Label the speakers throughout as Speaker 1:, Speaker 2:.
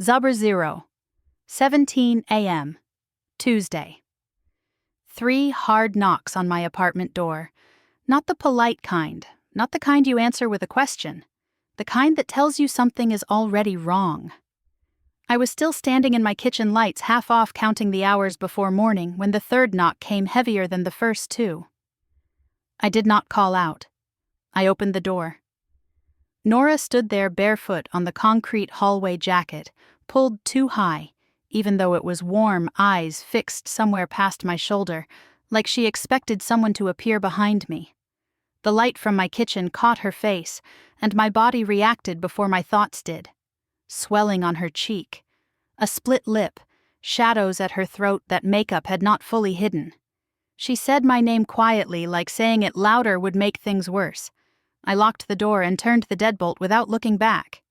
Speaker 1: Zubr 0. 17 a.m. Tuesday. 3 hard knocks on my apartment door. Not the polite kind, not the kind you answer with a question, the kind that tells you something is already wrong. I was still standing in my kitchen lights, half off, counting the hours before morning, when the third knock came heavier than the first two. I did not call out. I opened the door. Nora stood there barefoot on the concrete hallway, jacket pulled too high, even though it was warm, eyes fixed somewhere past my shoulder, like she expected someone to appear behind me. The light from my kitchen caught her face, and my body reacted before my thoughts did. Swelling on her cheek, a split lip, shadows at her throat that makeup had not fully hidden. She said my name quietly, like saying it louder would make things worse. I locked the door and turned the deadbolt without looking back.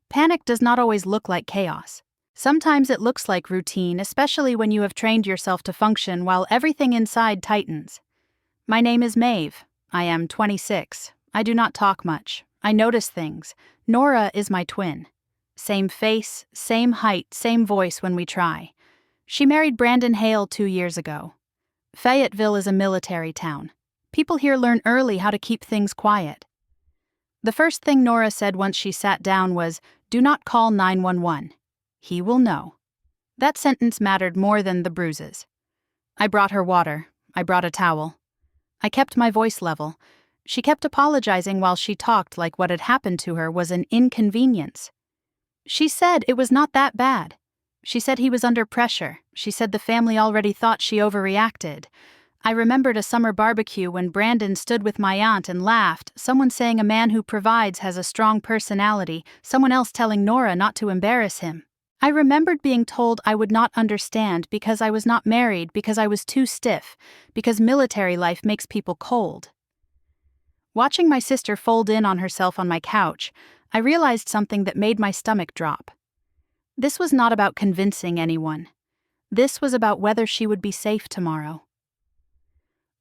Speaker 1: Panic does not always look like chaos. Sometimes it looks like routine, especially when you have trained yourself to function while everything inside tightens. My name is Maeve. I am 26. I do not talk much. I notice things. Nora is my twin. Same face, same height, same voice when we try. She married Brandon Hale 2 years ago. Fayetteville is a military town. People here learn early how to keep things quiet. The first thing Nora said once she sat down was, "Do not call 911. He will know." That sentence mattered more than the bruises. I brought her water. I brought a towel. I kept my voice level. She kept apologizing while she talked, like what had happened to her was an inconvenience. She said it was not that bad. She said he was under pressure. She said the family already thought she overreacted. I remembered a summer barbecue when Brandon stood with my aunt and laughed, someone saying a man who provides has a strong personality, someone else telling Nora not to embarrass him. I remembered being told I would not understand because I was not married, because I was too stiff, because military life makes people cold. Watching my sister fold in on herself on my couch, I realized something that made my stomach drop. This was not about convincing anyone. This was about whether she would be safe tomorrow.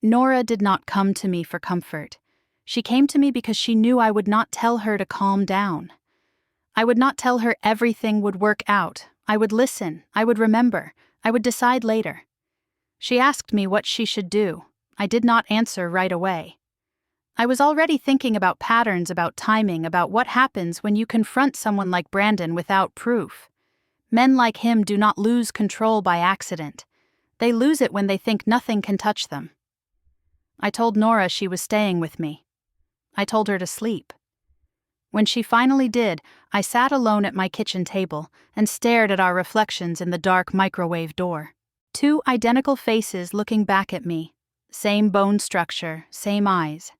Speaker 1: Nora did not come to me for comfort. She came to me because she knew I would not tell her to calm down. I would not tell her everything would work out. I would listen. I would remember. I would decide later. She asked me what she should do. I did not answer right away. I was already thinking about patterns, about timing, about what happens when you confront someone like Brandon without proof. Men like him do not lose control by accident. They lose it when they think nothing can touch them. I told Nora she was staying with me. I told her to sleep. When she finally did, I sat alone at my kitchen table and stared at our reflections in the dark microwave door. 2 identical faces looking back at me. Same bone structure, same eyes.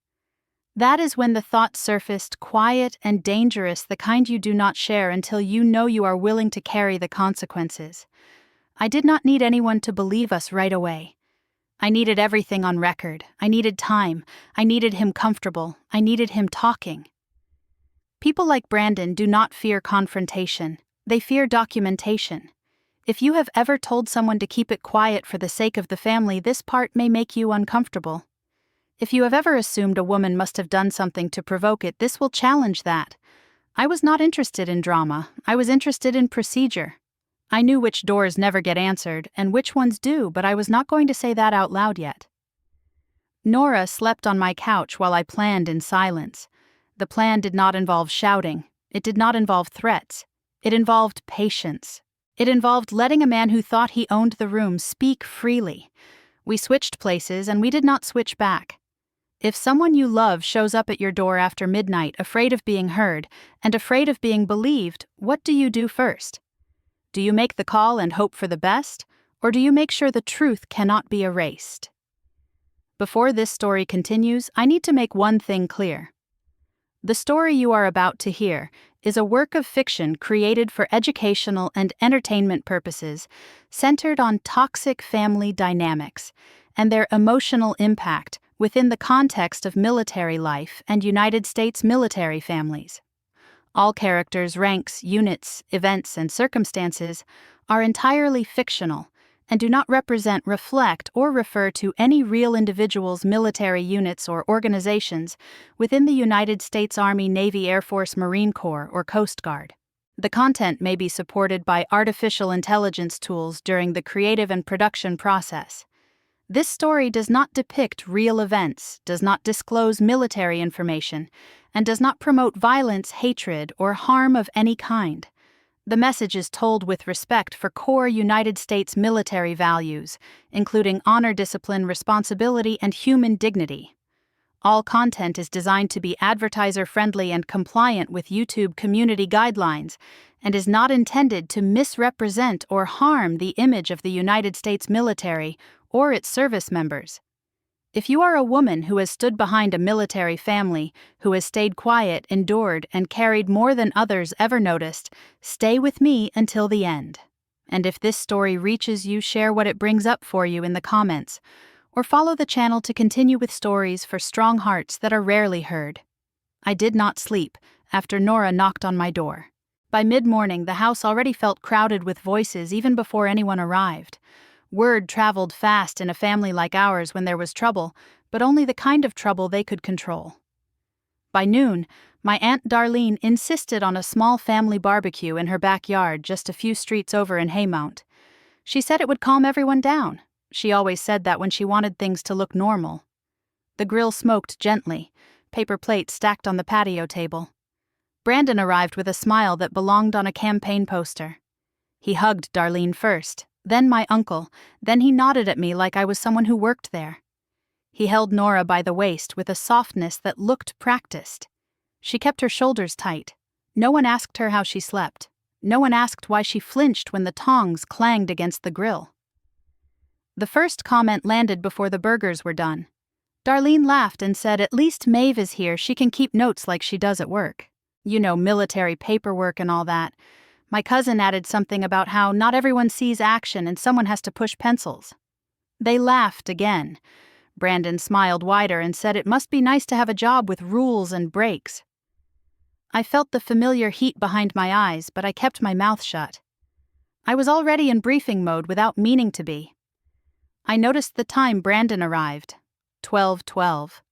Speaker 1: That is when the thought surfaced, quiet and dangerous, the kind you do not share until you know you are willing to carry the consequences. I did not need anyone to believe us right away. I needed everything on record. I needed time. I needed him comfortable. I needed him talking. People like Brandon do not fear confrontation. They fear documentation. If you have ever told someone to keep it quiet for the sake of the family, this part may make you uncomfortable. If you have ever assumed a woman must have done something to provoke it, this will challenge that. I was not interested in drama. I was interested in procedure. I knew which doors never get answered and which ones do, but I was not going to say that out loud yet. Nora slept on my couch while I planned in silence. The plan did not involve shouting. It did not involve threats. It involved patience. It involved letting a man who thought he owned the room speak freely. We switched places and we did not switch back. If someone you love shows up at your door after midnight, afraid of being heard and afraid of being believed, what do you do first? Do you make the call and hope for the best, or do you make sure the truth cannot be erased? Before this story continues, I need to make one thing clear. The story you are about to hear is a work of fiction created for educational and entertainment purposes, centered on toxic family dynamics and their emotional impact within the context of military life and United States military families. All characters, ranks, units, events, and circumstances are entirely fictional and do not represent, reflect, or refer to any real individuals, military units, or organizations within the United States Army, Navy, Air Force, Marine Corps, or Coast Guard. The content may be supported by artificial intelligence tools during the creative and production process. This story does not depict real events, does not disclose military information, and does not promote violence, hatred, or harm of any kind. The message is told with respect for core United States military values, including honor, discipline, responsibility, and human dignity. All content is designed to be advertiser-friendly and compliant with YouTube community guidelines, and is not intended to misrepresent or harm the image of the United States military or its service members. If you are a woman who has stood behind a military family, who has stayed quiet, endured, and carried more than others ever noticed, stay with me until the end. And if this story reaches you, share what it brings up for you in the comments, or follow the channel to continue with stories for strong hearts that are rarely heard. I did not sleep after Nora knocked on my door. By mid-morning, the house already felt crowded with voices even before anyone arrived. Word traveled fast in a family like ours when there was trouble, but only the kind of trouble they could control. By noon, my Aunt Darlene insisted on a small family barbecue in her backyard just a few streets over in Haymount. She said it would calm everyone down. She always said that when she wanted things to look normal. The grill smoked gently, paper plates stacked on the patio table. Brandon arrived with a smile that belonged on a campaign poster. He hugged Darlene first, then my uncle, then he nodded at me like I was someone who worked there. He held Nora by the waist with a softness that looked practiced. She kept her shoulders tight. No one asked her how she slept. No one asked why she flinched when the tongs clanged against the grill. The first comment landed before the burgers were done. Darlene laughed and said, "At least Maeve is here, she can keep notes like she does at work. You know, military paperwork and all that." My cousin added something about how not everyone sees action and someone has to push pencils. They laughed again. Brandon smiled wider and said it must be nice to have a job with rules and breaks. I felt the familiar heat behind my eyes, but I kept my mouth shut. I was already in briefing mode without meaning to be. I noticed the time Brandon arrived, 12:12.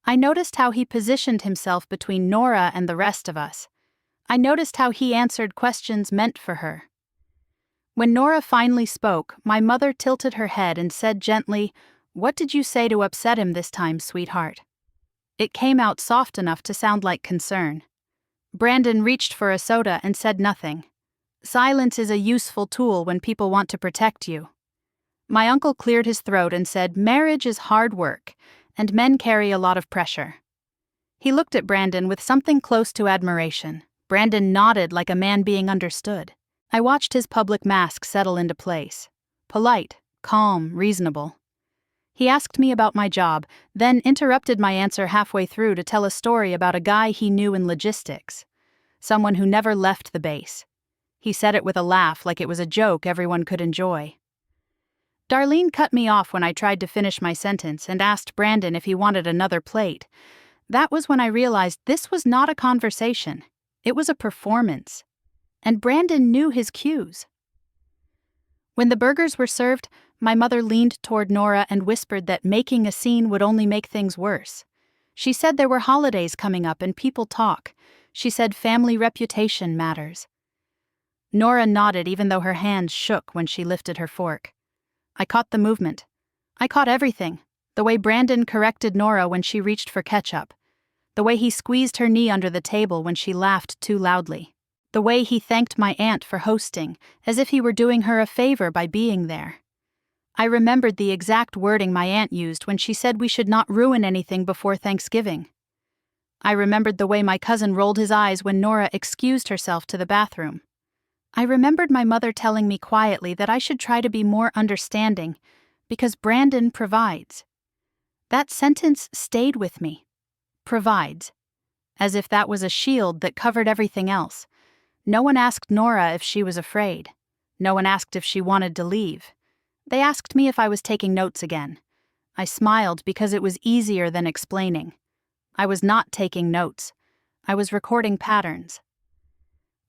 Speaker 1: I noticed how he positioned himself between Nora and the rest of us. I noticed how he answered questions meant for her. When Nora finally spoke, my mother tilted her head and said gently, "What did you say to upset him this time, sweetheart?" It came out soft enough to sound like concern. Brandon reached for a soda and said nothing. Silence is a useful tool when people want to protect you. My uncle cleared his throat and said, "Marriage is hard work, and men carry a lot of pressure." He looked at Brandon with something close to admiration. Brandon nodded like a man being understood. I watched his public mask settle into place. Polite, calm, reasonable. He asked me about my job, then interrupted my answer halfway through to tell a story about a guy he knew in logistics. Someone who never left the base. He said it with a laugh like it was a joke everyone could enjoy. Darlene cut me off when I tried to finish my sentence and asked Brandon if he wanted another plate. That was when I realized this was not a conversation. It was a performance. And Brandon knew his cues. When the burgers were served, my mother leaned toward Nora and whispered that making a scene would only make things worse. She said there were holidays coming up and people talk. She said family reputation matters. Nora nodded even though her hands shook when she lifted her fork. I caught the movement. I caught everything. The way Brandon corrected Nora when she reached for ketchup. The way he squeezed her knee under the table when she laughed too loudly. The way he thanked my aunt for hosting, as if he were doing her a favor by being there. I remembered the exact wording my aunt used when she said we should not ruin anything before Thanksgiving. I remembered the way my cousin rolled his eyes when Nora excused herself to the bathroom. I remembered my mother telling me quietly that I should try to be more understanding, because Brandon provides. That sentence stayed with me. Provides. As if that was a shield that covered everything else. No one asked Nora if she was afraid. No one asked if she wanted to leave. They asked me if I was taking notes again. I smiled because it was easier than explaining. I was not taking notes. I was recording patterns.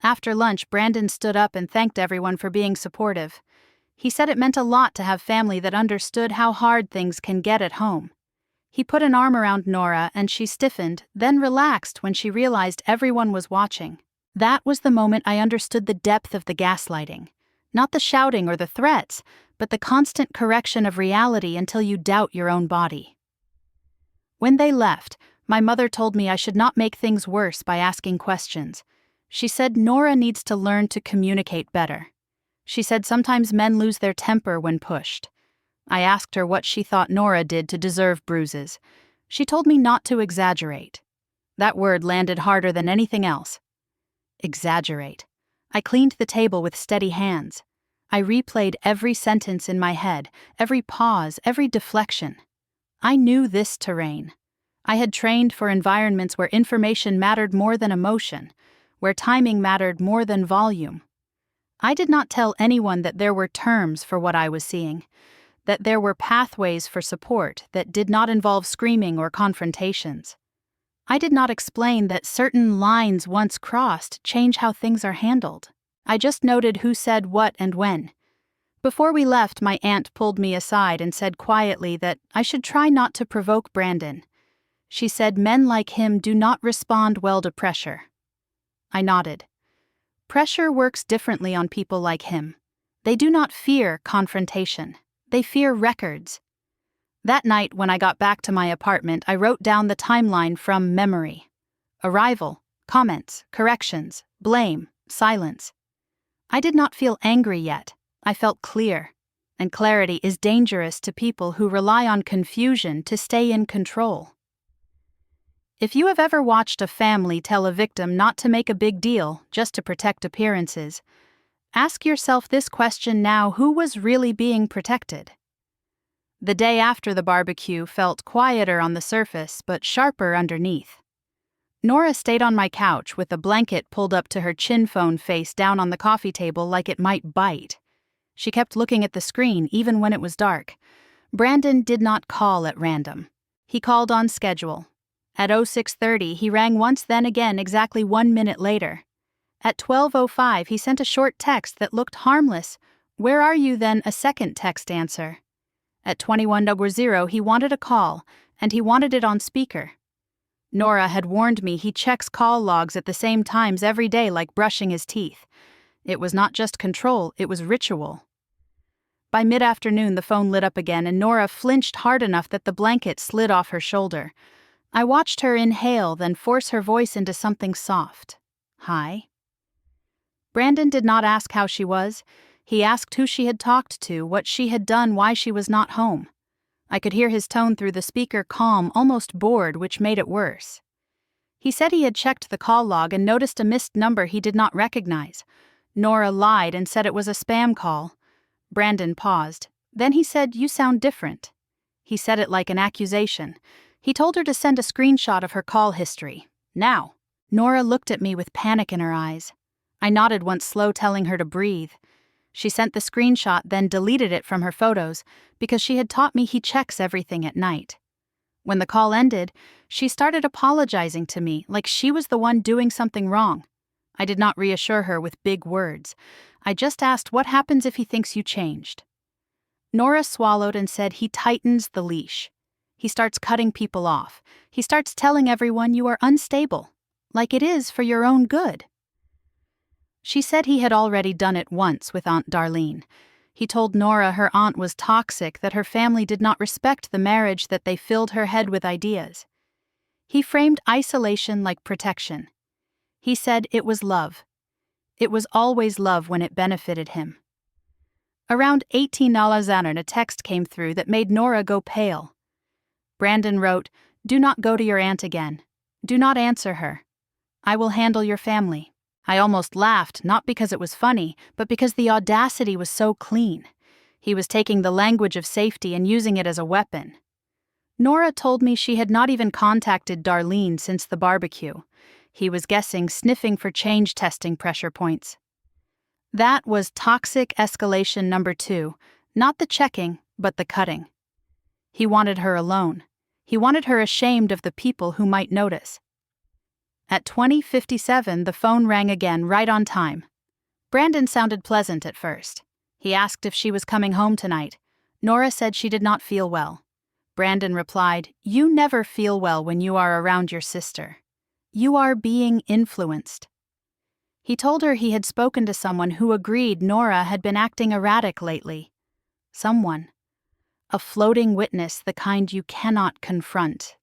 Speaker 1: After lunch, Brandon stood up and thanked everyone for being supportive. He said it meant a lot to have family that understood how hard things can get at home. He put an arm around Nora and she stiffened, then relaxed when she realized everyone was watching. That was the moment I understood the depth of the gaslighting. Not the shouting or the threats, but the constant correction of reality until you doubt your own body. When they left, my mother told me I should not make things worse by asking questions. She said Nora needs to learn to communicate better. She said sometimes men lose their temper when pushed. I asked her what she thought Nora did to deserve bruises. She told me not to exaggerate. That word landed harder than anything else. Exaggerate. I cleaned the table with steady hands. I replayed every sentence in my head, every pause, every deflection. I knew this terrain. I had trained for environments where information mattered more than emotion, where timing mattered more than volume. I did not tell anyone that there were terms for what I was seeing, that there were pathways for support that did not involve screaming or confrontations. I did not explain that certain lines once crossed change how things are handled. I just noted who said what and when. Before we left, my aunt pulled me aside and said quietly that I should try not to provoke Brandon. She said men like him do not respond well to pressure. I nodded. Pressure works differently on people like him. They do not fear confrontation. They fear records. That night, when I got back to my apartment, I wrote down the timeline from memory. Arrival, comments, corrections, blame, silence. I did not feel angry yet. I felt clear. And clarity is dangerous to people who rely on confusion to stay in control. If you have ever watched a family tell a victim not to make a big deal just to protect appearances, ask yourself this question now: who was really being protected? The day after the barbecue felt quieter on the surface but sharper underneath. Nora stayed on my couch with a blanket pulled up to her chin phone face down on the coffee table like it might bite. She kept looking at the screen even when it was dark. Brandon did not call at random. He called on schedule. At 06:30, he rang once, then again exactly 1 minute later. At 12:05, he sent a short text that looked harmless. "Where are you?" Then a second text answer. At 21:00, he wanted a call, and he wanted it on speaker. Nora had warned me he checks call logs at the same times every day like brushing his teeth. It was not just control, it was ritual. By mid-afternoon, the phone lit up again, and Nora flinched hard enough that the blanket slid off her shoulder. I watched her inhale, then force her voice into something soft. "Hi." Brandon did not ask how she was. He asked who she had talked to, what she had done, why she was not home. I could hear his tone through the speaker, calm, almost bored, which made it worse. He said he had checked the call log and noticed a missed number he did not recognize. Nora lied and said it was a spam call. Brandon paused. Then he said, "You sound different." He said it like an accusation. He told her to send a screenshot of her call history. Now. Nora looked at me with panic in her eyes. I nodded once, slow, telling her to breathe. She sent the screenshot, then deleted it from her photos, because she had taught me he checks everything at night. When the call ended, she started apologizing to me like she was the one doing something wrong. I did not reassure her with big words. I just asked, what happens if he thinks you changed? Nora swallowed and said he tightens the leash. He starts cutting people off. He starts telling everyone you are unstable, like it is for your own good. She said he had already done it once with Aunt Darlene. He told Nora her aunt was toxic, that her family did not respect the marriage, that they filled her head with ideas. He framed isolation like protection. He said it was love. It was always love when it benefited him. Around 18:00, a text came through that made Nora go pale. Brandon wrote, "Do not go to your aunt again. Do not answer her. I will handle your family." I almost laughed, not because it was funny, but because the audacity was so clean. He was taking the language of safety and using it as a weapon. Nora told me she had not even contacted Darlene since the barbecue. He was guessing, sniffing for change, testing pressure points. That was toxic escalation number 2, not the checking, but the cutting. He wanted her alone. He wanted her ashamed of the people who might notice. At 20:57, the phone rang again, right on time. Brandon sounded pleasant at first. He asked if she was coming home tonight. Nora said she did not feel well. Brandon replied, "You never feel well when you are around your sister. You are being influenced." He told her he had spoken to someone who agreed Nora had been acting erratic lately. Someone. A floating witness, the kind you cannot confront.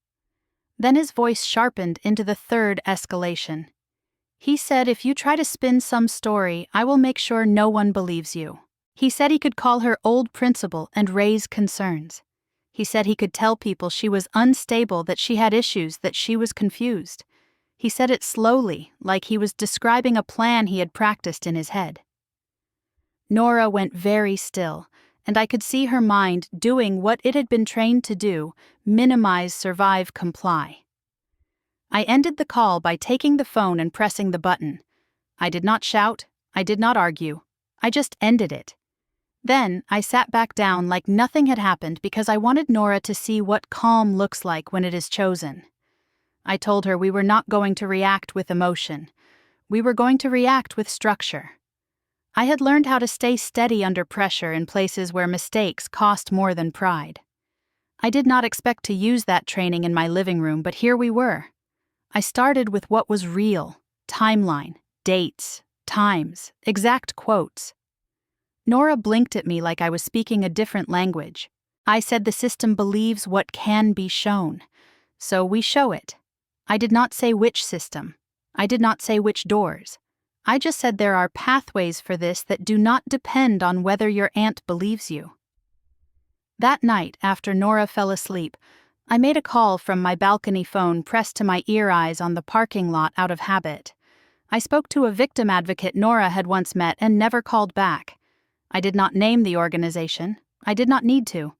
Speaker 1: Then his voice sharpened into the third escalation. He said, if you try to spin some story, I will make sure no one believes you. He said he could call her old principal and raise concerns. He said he could tell people she was unstable, that she had issues, that she was confused. He said it slowly, like he was describing a plan he had practiced in his head. Nora went very still, and I could see her mind doing what it had been trained to do: minimize, survive, comply. I ended the call by taking the phone and pressing the button. I did not shout, I did not argue. I just ended it. Then I sat back down like nothing had happened because I wanted Nora to see what calm looks like when it is chosen. I told her we were not going to react with emotion. We were going to react with structure. I had learned how to stay steady under pressure in places where mistakes cost more than pride. I did not expect to use that training in my living room, but here we were. I started with what was real: timeline, dates, times, exact quotes. Nora blinked at me like I was speaking a different language. I said the system believes what can be shown, so we show it. I did not say which system. I did not say which doors. I just said there are pathways for this that do not depend on whether your aunt believes you. That night, after Nora fell asleep, I made a call from my balcony phone pressed to my ear eyes on the parking lot out of habit. I spoke to a victim advocate Nora had once met and never called back. I did not name the organization. I did not need to.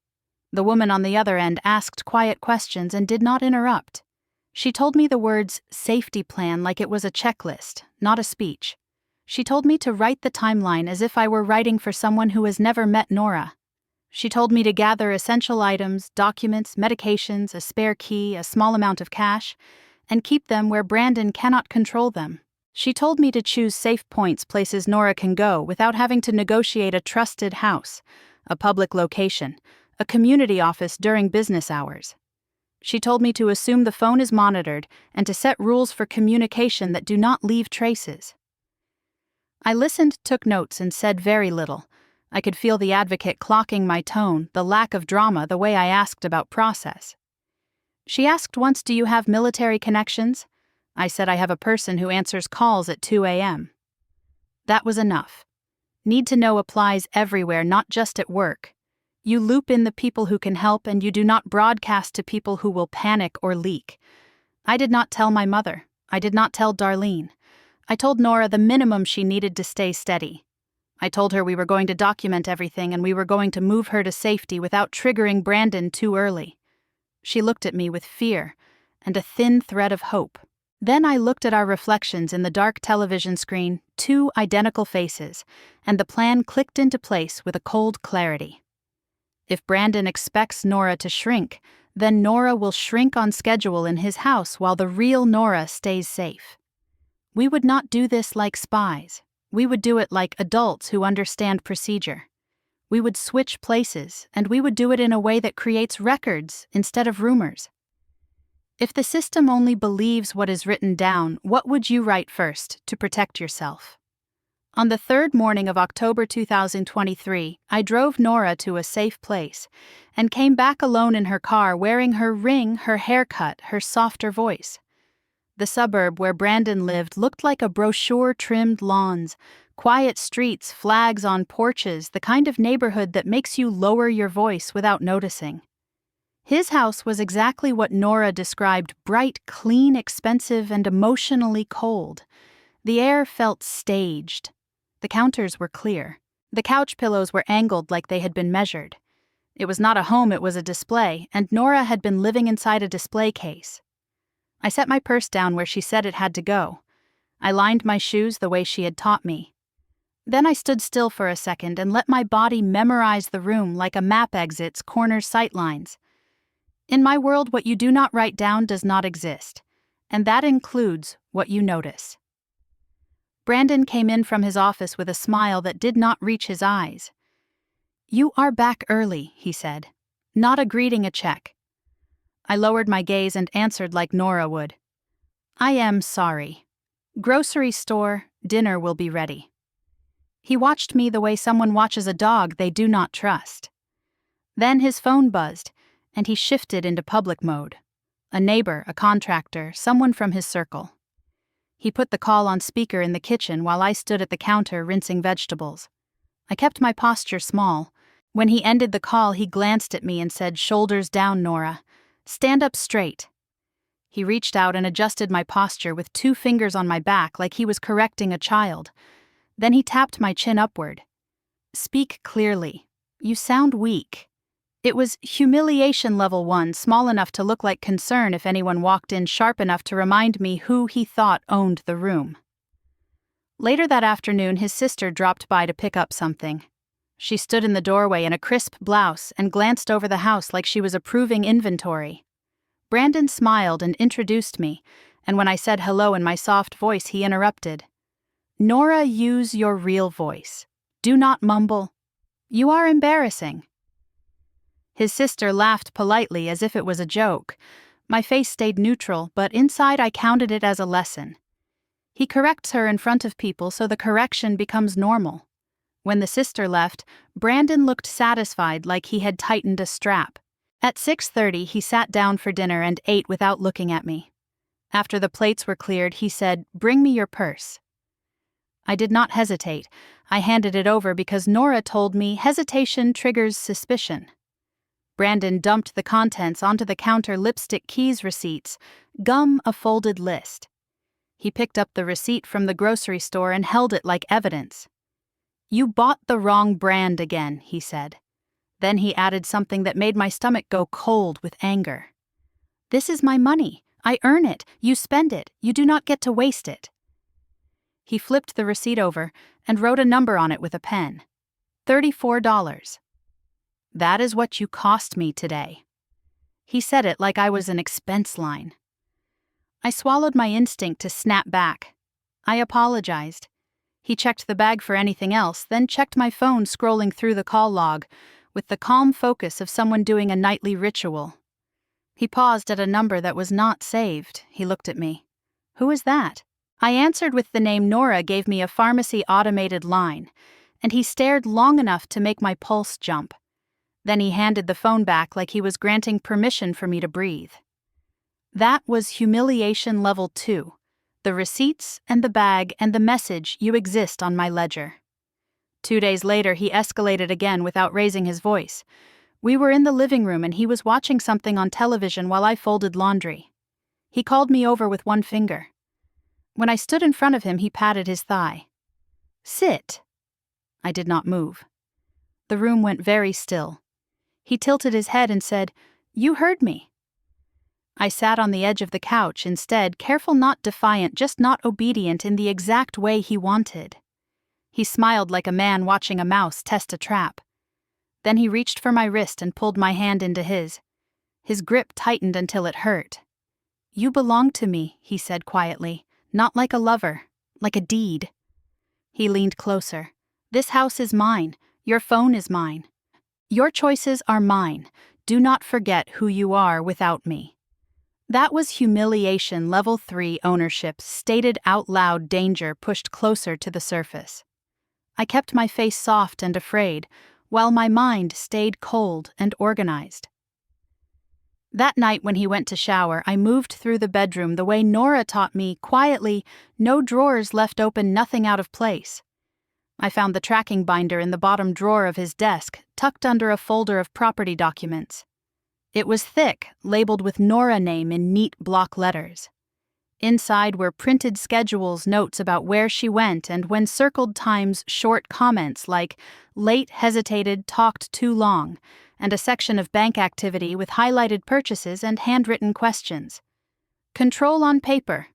Speaker 1: The woman on the other end asked quiet questions and did not interrupt. She told me the words safety plan like it was a checklist, not a speech. She told me to write the timeline as if I were writing for someone who has never met Nora. She told me to gather essential items, documents, medications, a spare key, a small amount of cash, and keep them where Brandon cannot control them. She told me to choose safe points, places Nora can go without having to negotiate a trusted house, a public location, a community office during business hours. She told me to assume the phone is monitored and to set rules for communication that do not leave traces. I listened, took notes, and said very little. I could feel the advocate clocking my tone, the lack of drama, the way I asked about process. She asked once, "Do you have military connections?" I said I have a person who answers calls at 2 a.m. That was enough. Need to know applies everywhere, not just at work. You loop in the people who can help, and you do not broadcast to people who will panic or leak. I did not tell my mother. I did not tell Darlene. I told Nora the minimum she needed to stay steady. I told her we were going to document everything and we were going to move her to safety without triggering Brandon too early. She looked at me with fear and a thin thread of hope. Then I looked at our reflections in the dark television screen, 2 identical faces, and the plan clicked into place with a cold clarity. If Brandon expects Nora to shrink, then Nora will shrink on schedule in his house while the real Nora stays safe. We would not do this like spies. We would do it like adults who understand procedure. We would switch places, and we would do it in a way that creates records instead of rumors. If the system only believes what is written down, what would you write first to protect yourself? On the 3rd morning of October 2023, I drove Nora to a safe place and came back alone in her car wearing her ring, her haircut, her softer voice. The suburb where Brandon lived looked like a brochure-trimmed lawns, quiet streets, flags on porches, the kind of neighborhood that makes you lower your voice without noticing. His house was exactly what Nora described: bright, clean, expensive, and emotionally cold. The air felt staged. The counters were clear. The couch pillows were angled like they had been measured. It was not a home, it was a display, and Nora had been living inside a display case. I set my purse down where she said it had to go. I lined my shoes the way she had taught me. Then I stood still for a second and let my body memorize the room like a map exits corners sightlines. In my world, what you do not write down does not exist, and that includes what you notice. Brandon came in from his office with a smile that did not reach his eyes. "You are back early," he said. "Not a greeting, a check." I lowered my gaze and answered like Nora would. "I am sorry. Grocery store, Dinner will be ready. He watched me the way someone watches a dog they do not trust. Then his phone buzzed, and he shifted into public mode. A neighbor, a contractor, someone from his circle. He put the call on speaker in the kitchen while I stood at the counter rinsing vegetables. I kept my posture small. When he ended the call, he glanced at me and said, "Shoulders down, Nora. Stand up straight." He reached out and adjusted my posture with 2 fingers on my back like he was correcting a child. Then he tapped my chin upward. "Speak clearly. You sound weak." It was humiliation level 1, small enough to look like concern if anyone walked in, sharp enough to remind me who he thought owned the room. Later that afternoon, his sister dropped by to pick up something. She stood in the doorway in a crisp blouse and glanced over the house like she was approving inventory. Brandon smiled and introduced me, and when I said hello in my soft voice, he interrupted. "Nora, use your real voice. Do not mumble. You are embarrassing." His sister laughed politely as if it was a joke. My face stayed neutral, but inside I counted it as a lesson. He corrects her in front of people, so the correction becomes normal. When the sister left, Brandon looked satisfied, like he had tightened a strap. At 6:30, he sat down for dinner and ate without looking at me. After the plates were cleared, he said, "Bring me your purse." I did not hesitate. I handed it over because Nora told me hesitation triggers suspicion. Brandon dumped the contents onto the counter: lipstick, keys, receipts, gum, a folded list. He picked up the receipt from the grocery store and held it like evidence. "You bought the wrong brand again," he said. Then he added something that made my stomach go cold with anger. "This is my money. I earn it. You spend it. You do not get to waste it." He flipped the receipt over and wrote a number on it with a pen. $34. "That is what you cost me today." He said it like I was an expense line. I swallowed my instinct to snap back. I apologized. He checked the bag for anything else, then checked my phone, scrolling through the call log with the calm focus of someone doing a nightly ritual. He paused at a number that was not saved. He looked at me. "Who is that?" I answered with the name Nora gave me a pharmacy automated line, and he stared long enough to make my pulse jump. Then he handed the phone back like he was granting permission for me to breathe. That was humiliation level 2. The receipts and the bag and the message, "You exist on my ledger." 2 days later, he escalated again without raising his voice. We were in the living room and he was watching something on television while I folded laundry. He called me over with 1 finger. When I stood in front of him, he patted his thigh. "Sit." I did not move. The room went very still. He tilted his head and said, "You heard me." I sat on the edge of the couch instead, careful, not defiant, just not obedient in the exact way he wanted. He smiled like a man watching a mouse test a trap. Then he reached for my wrist and pulled my hand into his. His grip tightened until it hurt. "You belong to me," he said quietly, "not like a lover, like a deed." He leaned closer. "This house is mine. Your phone is mine. Your choices are mine. Do not forget who you are without me." That was humiliation level 3 ownership, stated out loud, danger pushed closer to the surface. I kept my face soft and afraid, while my mind stayed cold and organized. That night when he went to shower, I moved through the bedroom the way Nora taught me, quietly, no drawers left open, nothing out of place. I found the tracking binder in the bottom drawer of his desk, tucked under a folder of property documents. It was thick, labeled with Nora name in neat block letters. Inside were printed schedules, notes about where she went, and when circled times, short comments like "late, hesitated, talked too long," and a section of bank activity with highlighted purchases and handwritten questions. Control on paper,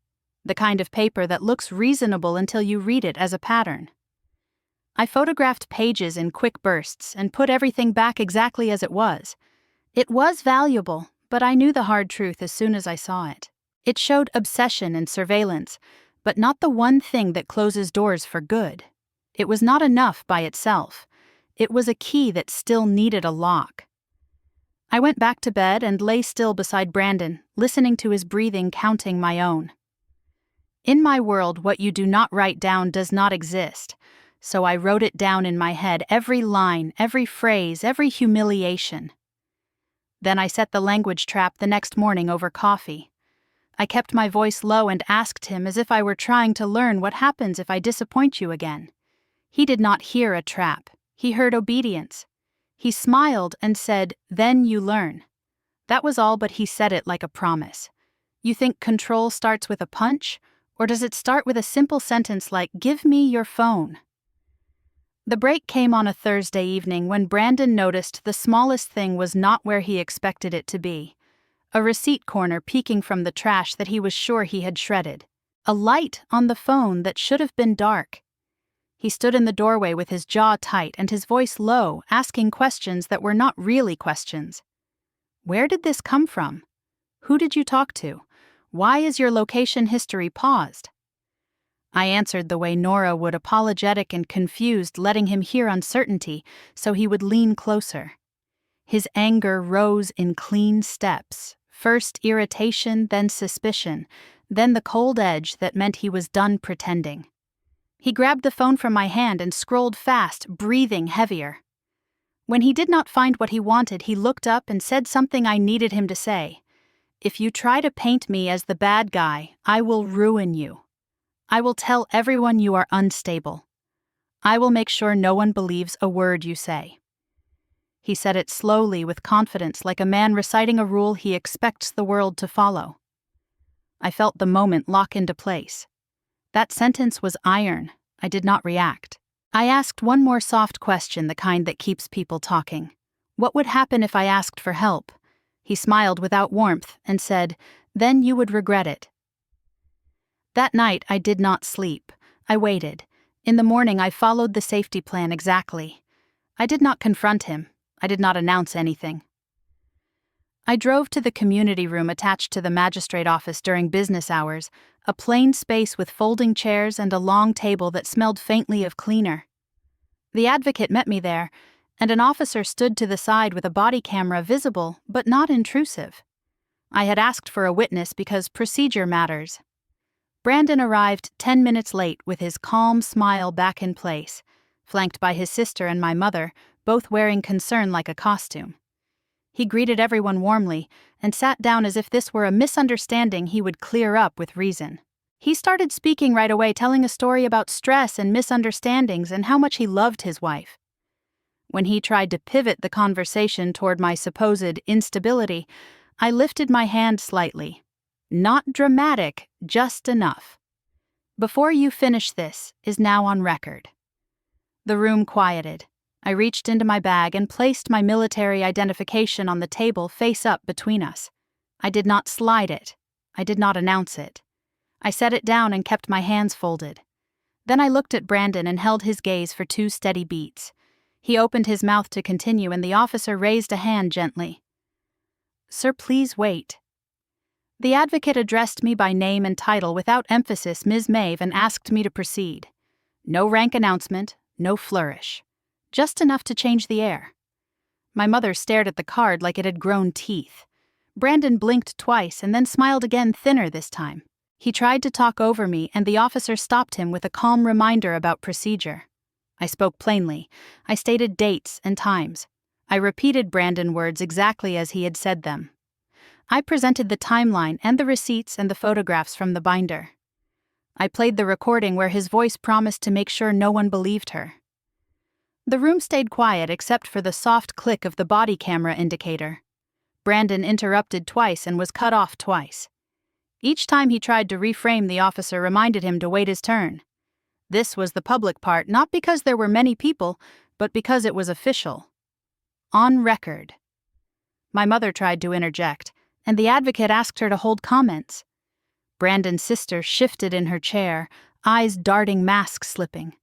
Speaker 1: the kind of paper that looks reasonable until you read it as a pattern. I photographed pages in quick bursts and put everything back exactly as it was. It was valuable, but I knew the hard truth as soon as I saw it. It showed obsession and surveillance, but not the one thing that closes doors for good. It was not enough by itself. It was a key that still needed a lock. I went back to bed and lay still beside Brandon, listening to his breathing, counting my own. In my world, what you do not write down does not exist. So I wrote it down in my head, every line, every phrase, every humiliation. Then I set the language trap the next morning over coffee. I kept my voice low and asked him as if I were trying to learn what happens if I disappoint you again. He did not hear a trap. He heard obedience. He smiled and said, "Then you learn." That was all, but he said it like a promise. You think control starts with a punch? Or does it start with a simple sentence like, "Give me your phone"? The break came on a Thursday evening when Brandon noticed the smallest thing was not where he expected it to be. A receipt corner peeking from the trash that he was sure he had shredded. A light on the phone that should have been dark. He stood in the doorway with his jaw tight and his voice low, asking questions that were not really questions. Where did this come from? Who did you talk to? Why is your location history paused? I answered the way Nora would, apologetic and confused, letting him hear uncertainty so he would lean closer. His anger rose in clean steps, first irritation, then suspicion, then the cold edge that meant he was done pretending. He grabbed the phone from my hand and scrolled fast, breathing heavier. When he did not find what he wanted, he looked up and said something I needed him to say. "If you try to paint me as the bad guy, I will ruin you. I will tell everyone you are unstable. I will make sure no one believes a word you say." He said it slowly with confidence, like a man reciting a rule he expects the world to follow. I felt the moment lock into place. That sentence was iron. I did not react. I asked one more soft question, the kind that keeps people talking. What would happen if I asked for help? He smiled without warmth and said, "Then you would regret it." That night I did not sleep. I waited. In the morning I followed the safety plan exactly. I did not confront him. I did not announce anything. I drove to the community room attached to the magistrate office during business hours, a plain space with folding chairs and a long table that smelled faintly of cleaner. The advocate met me there, and an officer stood to the side with a body camera visible but not intrusive. I had asked for a witness because procedure matters. Brandon arrived 10 minutes late with his calm smile back in place, flanked by his sister and my mother, both wearing concern like a costume. He greeted everyone warmly and sat down as if this were a misunderstanding he would clear up with reason. He started speaking right away, telling a story about stress and misunderstandings and how much he loved his wife. When he tried to pivot the conversation toward my supposed instability, I lifted my hand slightly. Not dramatic, just enough. "Before you finish, this is now on record." The room quieted. I reached into my bag and placed my military identification on the table face up between us. I did not slide it. I did not announce it. I set it down and kept my hands folded. Then I looked at Brandon and held his gaze for 2 steady beats. He opened his mouth to continue and the officer raised a hand gently. "Sir, please wait." The advocate addressed me by name and title without emphasis, Ms. Maeve, and asked me to proceed. No rank announcement, no flourish. Just enough to change the air. My mother stared at the card like it had grown teeth. Brandon blinked twice and then smiled again, thinner this time. He tried to talk over me, and the officer stopped him with a calm reminder about procedure. I spoke plainly. I stated dates and times. I repeated Brandon's words exactly as he had said them. I presented the timeline and the receipts and the photographs from the binder. I played the recording where his voice promised to make sure no one believed her. The room stayed quiet except for the soft click of the body camera indicator. Brandon interrupted twice and was cut off twice. Each time he tried to reframe, the officer reminded him to wait his turn. This was the public part, not because there were many people, but because it was official. On record. My mother tried to interject, and the advocate asked her to hold comments. Brandon's sister shifted in her chair, eyes darting, mask slipping.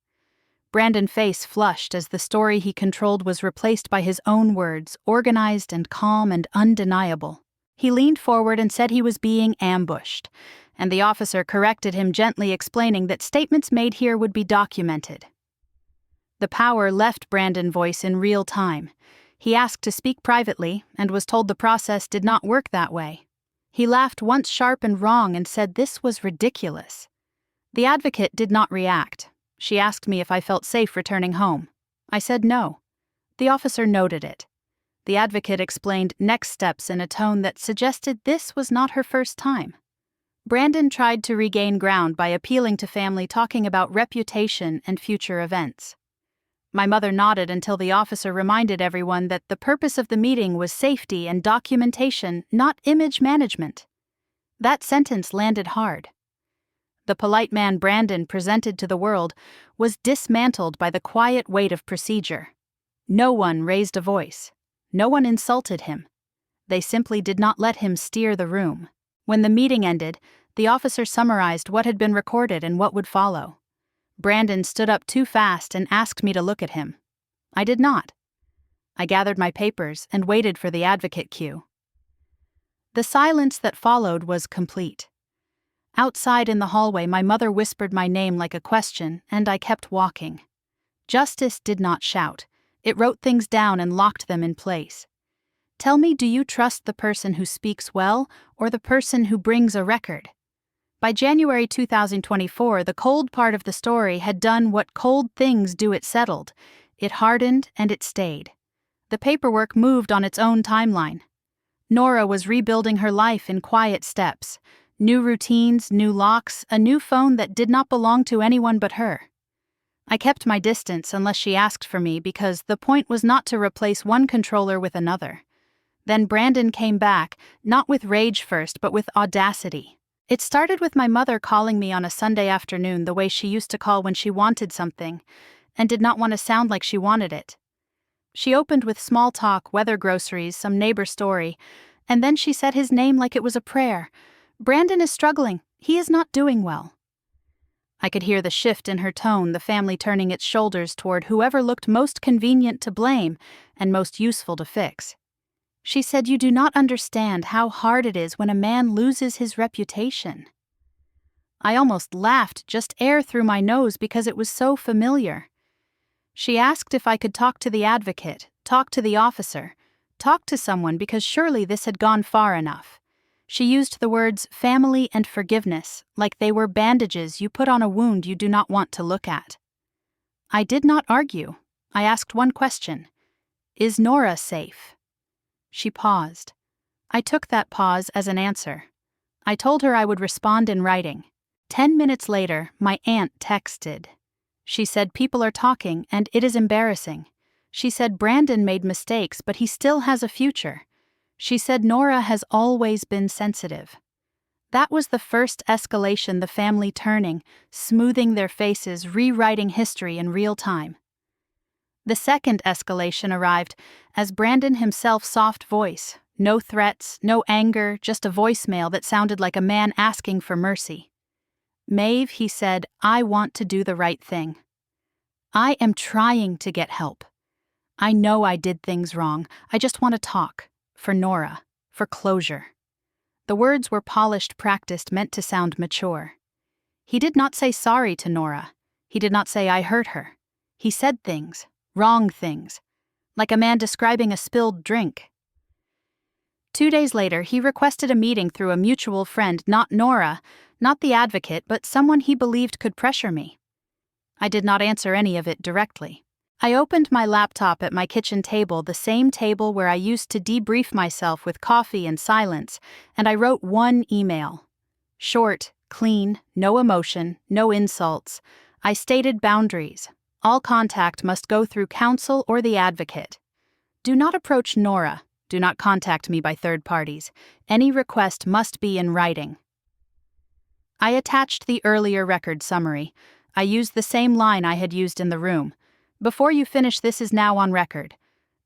Speaker 1: Brandon's face flushed as the story he controlled was replaced by his own words, organized and calm and undeniable. He leaned forward and said he was being ambushed, and the officer corrected him gently, explaining that statements made here would be documented. The power left Brandon's voice in real time. He asked to speak privately and was told the process did not work that way. He laughed once sharp and wrong and said this was ridiculous. The advocate did not react. She asked me if I felt safe returning home. I said no. The officer noted it. The advocate explained next steps in a tone that suggested this was not her first time. Brandon tried to regain ground by appealing to family, talking about reputation and future events. My mother nodded until the officer reminded everyone that the purpose of the meeting was safety and documentation, not image management. That sentence landed hard. The polite man Brandon presented to the world was dismantled by the quiet weight of procedure. No one raised a voice. No one insulted him. They simply did not let him steer the room. When the meeting ended, the officer summarized what had been recorded and what would follow. Brandon stood up too fast and asked me to look at him. I did not. I gathered my papers and waited for the advocate cue. The silence that followed was complete. Outside in the hallway, my mother whispered my name like a question, and I kept walking. Justice did not shout. It wrote things down and locked them in place. Tell me, do you trust the person who speaks well or the person who brings a record? By January 2024, the cold part of the story had done what cold things do. It settled. It hardened and it stayed. The paperwork moved on its own timeline. Nora was rebuilding her life in quiet steps. New routines, new locks, a new phone that did not belong to anyone but her. I kept my distance unless she asked for me because the point was not to replace one controller with another. Then Brandon came back, not with rage first, but with audacity. It started with my mother calling me on a Sunday afternoon the way she used to call when she wanted something, and did not want to sound like she wanted it. She opened with small talk, weather, groceries, some neighbor story, and then she said his name like it was a prayer. Brandon is struggling. He is not doing well. I could hear the shift in her tone, the family turning its shoulders toward whoever looked most convenient to blame and most useful to fix. She said, "You do not understand how hard it is when a man loses his reputation." I almost laughed, just air through my nose because it was so familiar. She asked if I could talk to the advocate, talk to the officer, talk to someone because surely this had gone far enough. She used the words family and forgiveness, like they were bandages you put on a wound you do not want to look at. I did not argue. I asked one question. Is Nora safe? She paused. I took that pause as an answer. I told her I would respond in writing. 10 minutes later, my aunt texted. She said people are talking and it is embarrassing. She said Brandon made mistakes, but he still has a future. She said Nora has always been sensitive. That was the first escalation, the family turning, smoothing their faces, rewriting history in real time. The second escalation arrived as Brandon himself, soft voice, no threats, no anger, just a voicemail that sounded like a man asking for mercy. Maeve, he said, I want to do the right thing. I am trying to get help. I know I did things wrong. I just want to talk. For Nora. For closure. The words were polished, practiced, meant to sound mature. He did not say sorry to Nora. He did not say I hurt her. He said things, wrong things, like a man describing a spilled drink. 2 days later, he requested a meeting through a mutual friend, not Nora, not the advocate, but someone he believed could pressure me. I did not answer any of it directly. I opened my laptop at my kitchen table, the same table where I used to debrief myself with coffee and silence, and I wrote one email. Short, clean, no emotion, no insults. I stated boundaries. All contact must go through counsel or the advocate. Do not approach Nora. Do not contact me by third parties. Any request must be in writing. I attached the earlier record summary. I used the same line I had used in the room. Before you finish, this is now on record.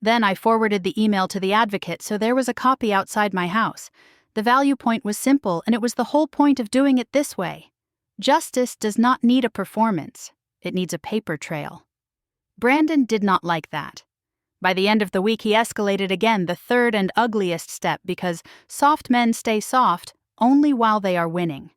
Speaker 1: Then I forwarded the email to the advocate, so there was a copy outside my house. The value point was simple, and it was the whole point of doing it this way. Justice does not need a performance. It needs a paper trail. Brandon did not like that. By the end of the week, he escalated again, the third and ugliest step, because soft men stay soft only while they are winning.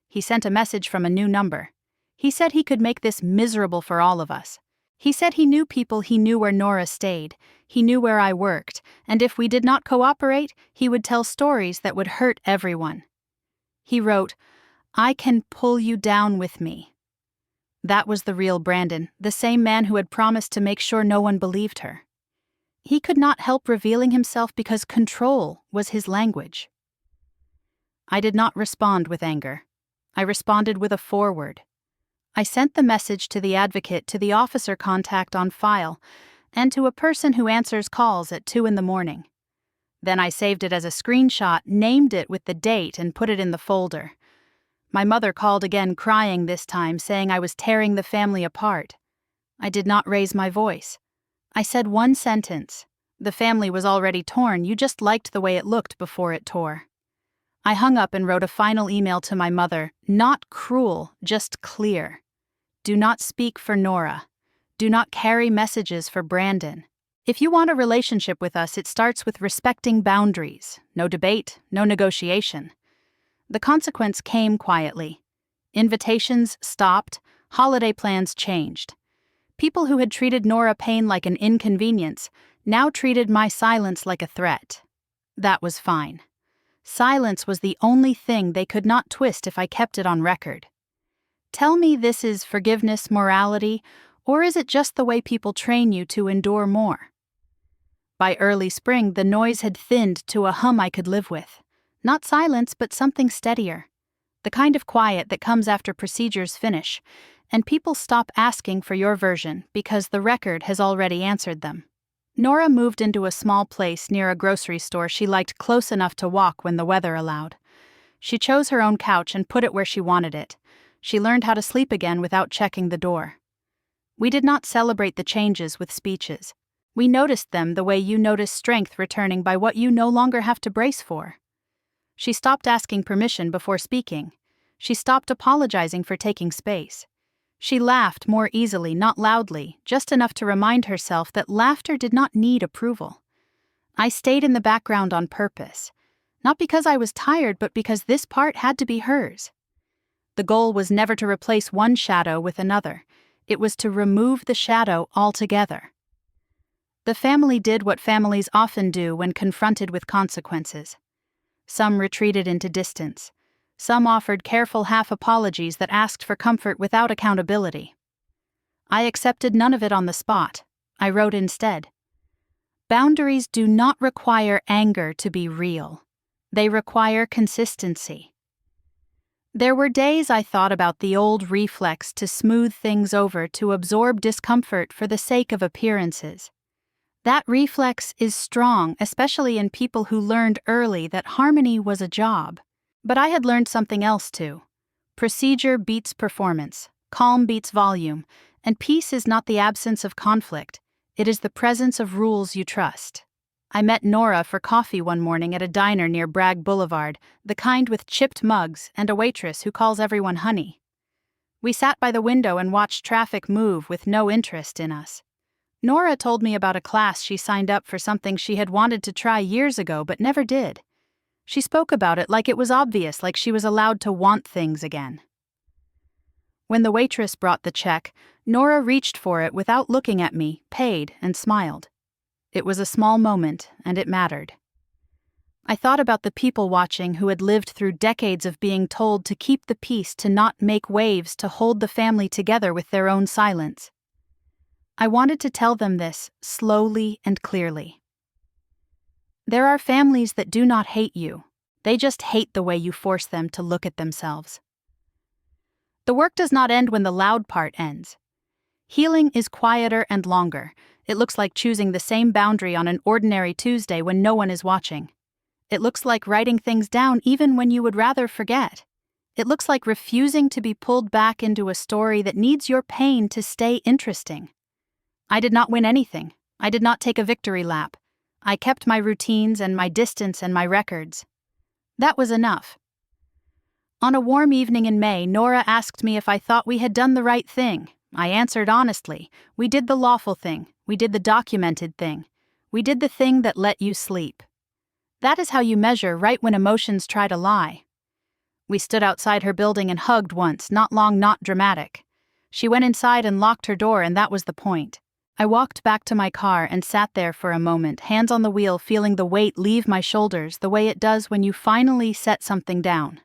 Speaker 1: He sent a message from a new number. He said he could make this miserable for all of us. He said he knew people, he knew where Nora stayed, he knew where I worked, and if we did not cooperate, he would tell stories that would hurt everyone. He wrote, I can pull you down with me. That was the real Brandon, the same man who had promised to make sure no one believed her. He could not help revealing himself because control was his language. I did not respond with anger. I responded with a forward. I sent the message to the advocate, to the officer contact on file, and to a person who answers calls at 2 a.m. Then I saved it as a screenshot, named it with the date, and put it in the folder. My mother called again, crying this time, saying I was tearing the family apart. I did not raise my voice. I said one sentence. The family was already torn, you just liked the way it looked before it tore. I hung up and wrote a final email to my mother, not cruel, just clear. Do not speak for Nora. Do not carry messages for Brandon. If you want a relationship with us, it starts with respecting boundaries. No debate, no negotiation. The consequence came quietly. Invitations stopped, holiday plans changed. People who had treated Nora Payne like an inconvenience now treated my silence like a threat. That was fine. Silence was the only thing they could not twist if I kept it on record. Tell me this is forgiveness, morality, or is it just the way people train you to endure more? By early spring, the noise had thinned to a hum I could live with. Not silence, but something steadier. The kind of quiet that comes after procedures finish, and people stop asking for your version because the record has already answered them. Nora moved into a small place near a grocery store she liked, close enough to walk when the weather allowed. She chose her own couch and put it where she wanted it. She learned how to sleep again without checking the door. We did not celebrate the changes with speeches. We noticed them the way you notice strength returning by what you no longer have to brace for. She stopped asking permission before speaking. She stopped apologizing for taking space. She laughed more easily, not loudly, just enough to remind herself that laughter did not need approval. I stayed in the background on purpose, not because I was tired, but because this part had to be hers. The goal was never to replace one shadow with another. It was to remove the shadow altogether. The family did what families often do when confronted with consequences. Some retreated into distance. Some offered careful half-apologies that asked for comfort without accountability. I accepted none of it on the spot. I wrote instead, "Boundaries do not require anger to be real. They require consistency." There were days I thought about the old reflex to smooth things over, to absorb discomfort for the sake of appearances. That reflex is strong, especially in people who learned early that harmony was a job. But I had learned something else too. Procedure beats performance, calm beats volume, and peace is not the absence of conflict, it is the presence of rules you trust. I met Nora for coffee one morning at a diner near Bragg Boulevard, the kind with chipped mugs and a waitress who calls everyone honey. We sat by the window and watched traffic move with no interest in us. Nora told me about a class she signed up for, something she had wanted to try years ago but never did. She spoke about it like it was obvious, like she was allowed to want things again. When the waitress brought the check, Nora reached for it without looking at me, paid, and smiled. It was a small moment, and it mattered. I thought about the people watching who had lived through decades of being told to keep the peace, to not make waves, to hold the family together with their own silence. I wanted to tell them this, slowly and clearly. There are families that do not hate you. They just hate the way you force them to look at themselves. The work does not end when the loud part ends. Healing is quieter and longer. It looks like choosing the same boundary on an ordinary Tuesday when no one is watching. It looks like writing things down even when you would rather forget. It looks like refusing to be pulled back into a story that needs your pain to stay interesting. I did not win anything. I did not take a victory lap. I kept my routines and my distance and my records. That was enough. On a warm evening in May, Nora asked me if I thought we had done the right thing. I answered honestly, we did the lawful thing, we did the documented thing, we did the thing that let you sleep. That is how you measure right when emotions try to lie. We stood outside her building and hugged once, not long, not dramatic. She went inside and locked her door, and that was the point. I walked back to my car and sat there for a moment, hands on the wheel, feeling the weight leave my shoulders the way it does when you finally set something down.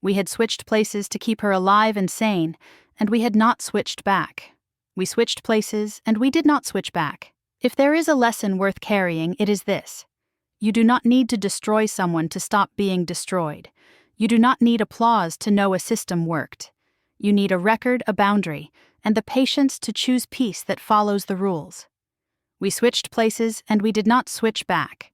Speaker 1: We had switched places to keep her alive and sane, and we had not switched back. We switched places, and we did not switch back. If there is a lesson worth carrying, it is this. You do not need to destroy someone to stop being destroyed. You do not need applause to know a system worked. You need a record, a boundary, and the patience to choose peace that follows the rules. We switched places, and we did not switch back.